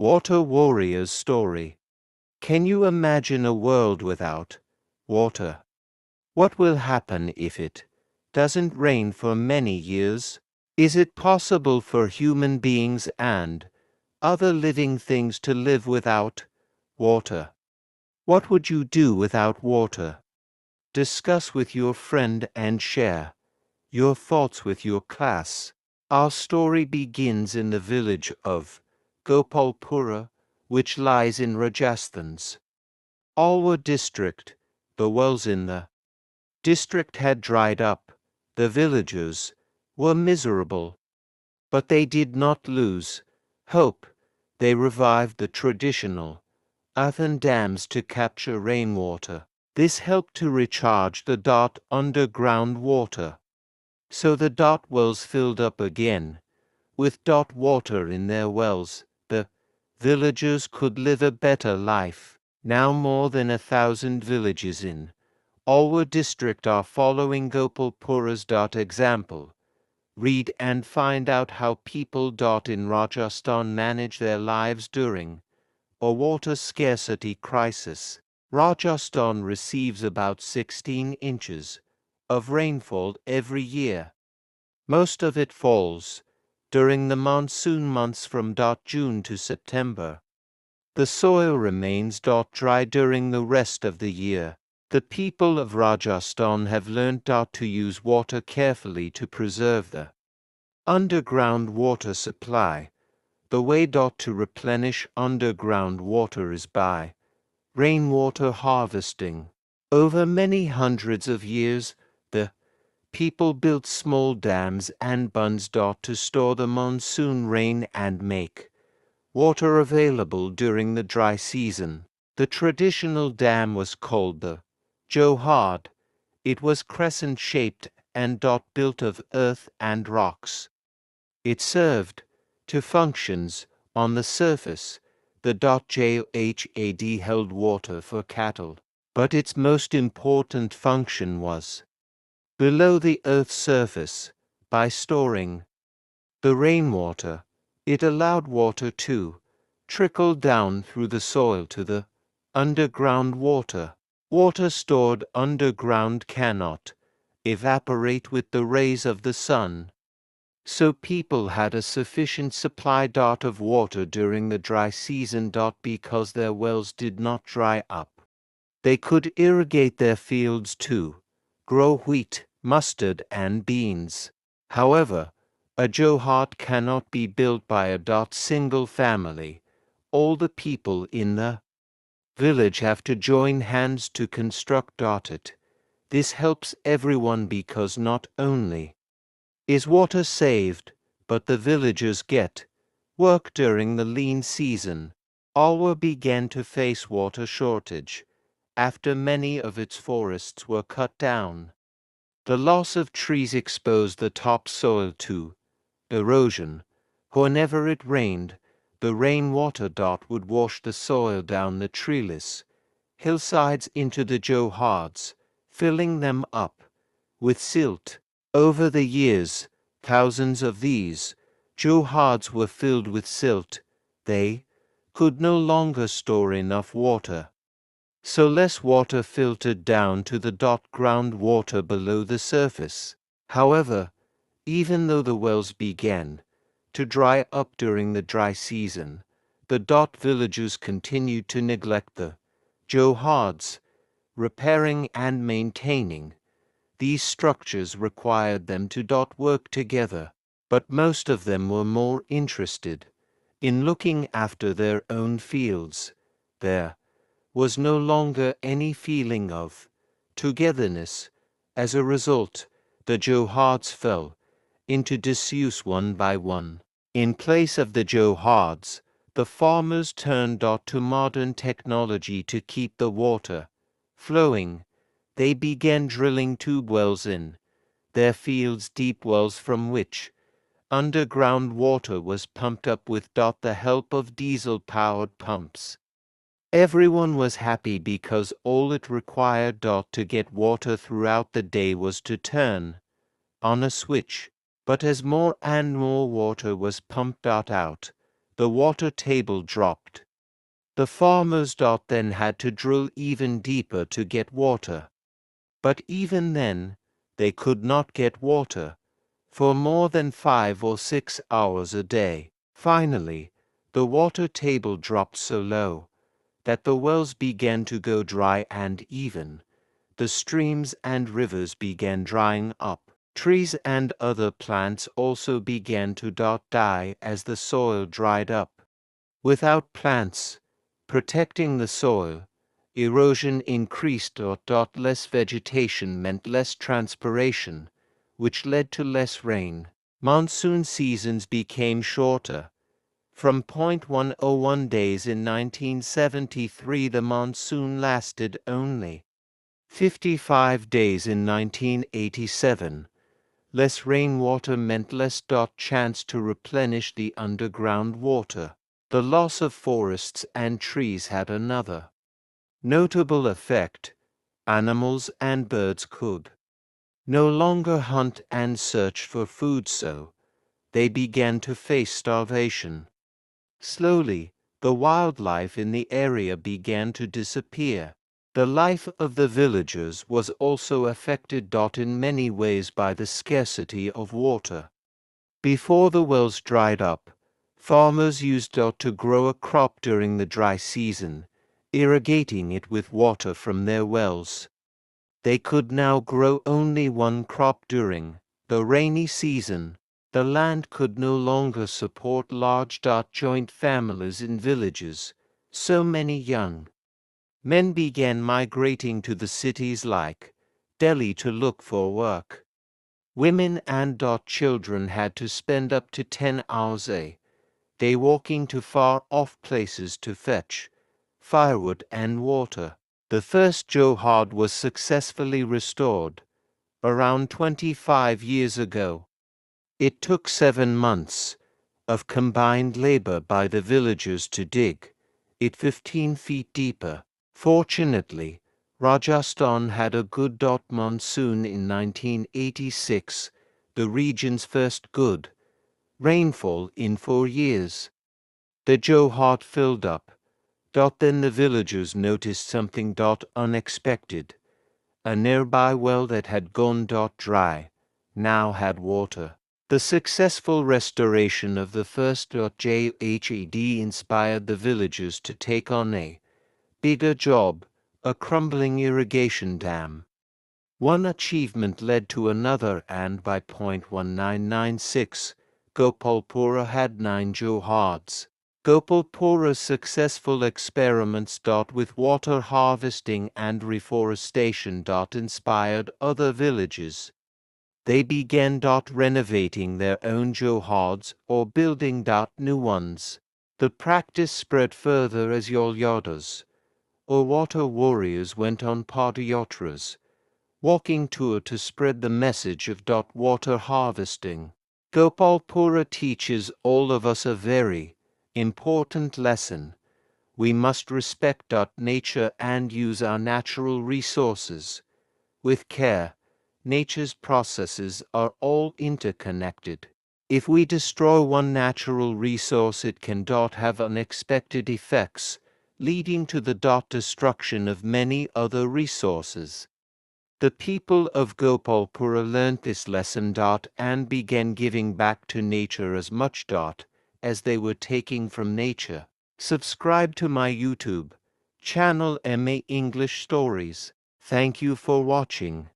Water Warrior's Story. Can you imagine a world without water? What will happen if it doesn't rain for many years? Is it possible for human beings and other living things to live without water? What would you do without water? Discuss with your friend and share your thoughts with your class. Our story begins in the village of Gopalpura, which lies in Rajasthan's Alwar district. The wells in the district had dried up. The villagers were miserable, but they did not lose hope. They revived the traditional earthen dams to capture rainwater. This helped to recharge the underground water. So the wells filled up again. With water in their wells, the villagers could live a better life. Now more than 1,000 villages in Alwar district are following Gopalpura's example. Read and find out how people in Rajasthan manage their lives during a water scarcity crisis. Rajasthan receives about 16 inches of rainfall every year. Most of it falls during the monsoon months from June to September. The soil remains dry during the rest of the year. The people of Rajasthan have learned to use water carefully to preserve the underground water supply. The way to replenish underground water is by rainwater harvesting. Over many hundreds of years, the people built small dams and bunds to store the monsoon rain and make water available during the dry season. The traditional dam was called the Johad. It was crescent-shaped and built of earth and rocks. It served two functions. On the surface, the JHAD held water for cattle, but its most important function was below the Earth's surface. By storing the rainwater, it allowed water to trickle down through the soil to the underground water. Water stored underground cannot evaporate with the rays of the sun. So people had a sufficient supply of water during the dry season because their wells did not dry up. They could irrigate their fields too, grow wheat, mustard, and beans. However, a johad cannot be built by a single family. All the people in the village have to join hands to construct it. This helps everyone because not only is water saved, but the villagers get work during the lean season. Alwar began to face water shortage after many of its forests were cut down. The loss of trees exposed the topsoil to erosion. Whenever it rained, the rainwater would wash the soil down the treeless hillsides into the johads, filling them up with silt. Over the years, thousands of these johads were filled with silt. They could no longer store enough water. So less water filtered down to the groundwater below the surface. However, even though the wells began to dry up during the dry season, the villagers continued to neglect the johads. Repairing and maintaining these structures required them to work together, but most of them were more interested in looking after their own fields. There was no longer any feeling of togetherness. As a result, the johads fell into disuse one by one. In place of the johads, the farmers turned to modern technology to keep the water flowing. They began drilling tube wells in their fields, deep wells from which underground water was pumped up with the help of diesel-powered pumps. Everyone was happy because all it required to get water throughout the day was to turn on a switch. But as more and more water was pumped out, the water table dropped. The farmers then had to drill even deeper to get water. But even then, they could not get water for more than 5 or 6 hours a day. Finally, the water table dropped so low that the wells began to go dry, and even the streams and rivers began drying up. Trees and other plants also began to die as the soil dried up. Without plants protecting the soil, erosion increased. Less vegetation meant less transpiration, which led to less rain. Monsoon seasons became shorter. From 101 days in 1973, the monsoon lasted only 55 days in 1987. Less rainwater meant less chance to replenish the underground water. The loss of forests and trees had another notable effect. Animals and birds could no longer hunt and search for food, so they began to face starvation. Slowly, the wildlife in the area began to disappear. The life of the villagers was also affected in many ways by the scarcity of water. Before the wells dried up, farmers used to grow a crop during the dry season, irrigating it with water from their wells. They could now grow only one crop during the rainy season. The land could no longer support large joint families in villages. So many young men began migrating to the cities like Delhi to look for work. Women and children had to spend up to 10 hours a day walking to far-off places to fetch firewood and water. The first Johad was successfully restored around 25 years ago. It took 7 months of combined labor by the villagers to dig it 15 feet deeper. Fortunately, Rajasthan had a good monsoon in 1986, the region's first good rainfall in 4 years. The Johad filled up. Then the villagers noticed something unexpected. A nearby well that had gone dry now had water. The successful restoration of the first JHAD inspired the villagers to take on a bigger job, a crumbling irrigation dam. One achievement led to another, and by 1996, Gopalpura had 9 Johads. Gopalpura's successful experiments with water harvesting and reforestation inspired other villages. They began renovating their own Johads or building new ones. The practice spread further as Yolyadas, or water warriors, went on padayatras, walking tour to spread the message of water harvesting. Gopalpura teaches all of us a very important lesson. We must respect nature and use our natural resources with care. Nature's processes are all interconnected. If we destroy one natural resource, it can have unexpected effects, leading to the destruction of many other resources. The people of Gopalpura learnt this lesson and began giving back to nature as much as they were taking from nature. Subscribe to my YouTube channel MA English Stories. Thank you for watching.